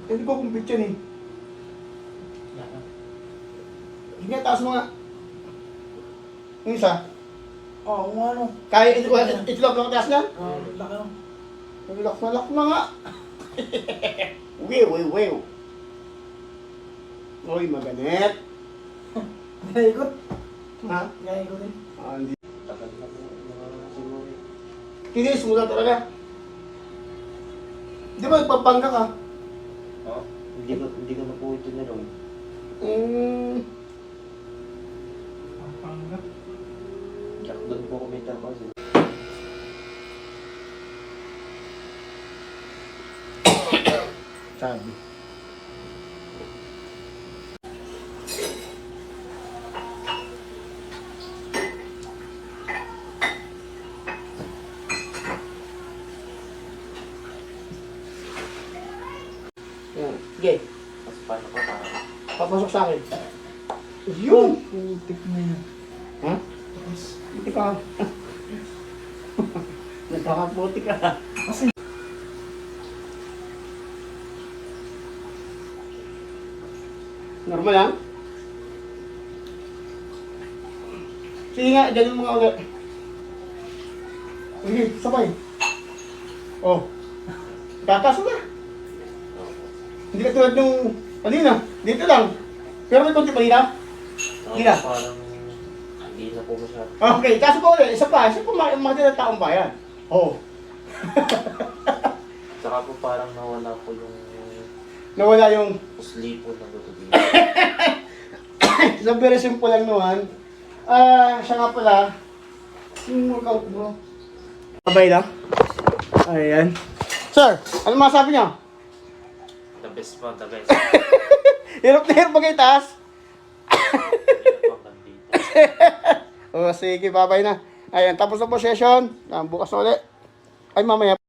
Hindi ko kumpit yan eh. Hindi, taas mo nga. Yung isa. Oo, kung ano. Kaya itlog lang taas niyan? Laki no. Lock na nga. Wiw. Uy, maganit. Gaikot. Ha? Gaikot din. Hindi. Tagal na po mga siguro. Tinis mo lang talaga. Di ba nagpapangga ka? Oh, hindi ko na po ito nilang. Ang panggap. Jack doon po kumita ko kasi. Sabi. Yan. Sige, Mas paano ko parang. papasok sa akin. Yun! Putik na yun. Ha? Tapos, Buti ka. Nagkakaputi ka. kasi, Normal lang? Sige nga, ganun mga ulit. Sige, sabay. Oh. Tatas mo na. Hindi ka tulad nung kanina. Dito lang. Pero may konti malinaw. Gila. Parang hindi na po masyado. Okay, kaso po ulit. Isa pa mga ng taong bayan. Oh. Saka po parang nawala po yung Nawala yung... uslipo ng lutubi. So, very simple lang naman. Siya nga pala. Yung workout mo. Sabay lang. Ayan. Sir, ano masabi niyo? The best po, the best. Hirap na hirap bagay taas. Hindi na po nandito. O sige, babay na. Ayan, tapos na po session. Bukas na ulit. Ay, mamaya.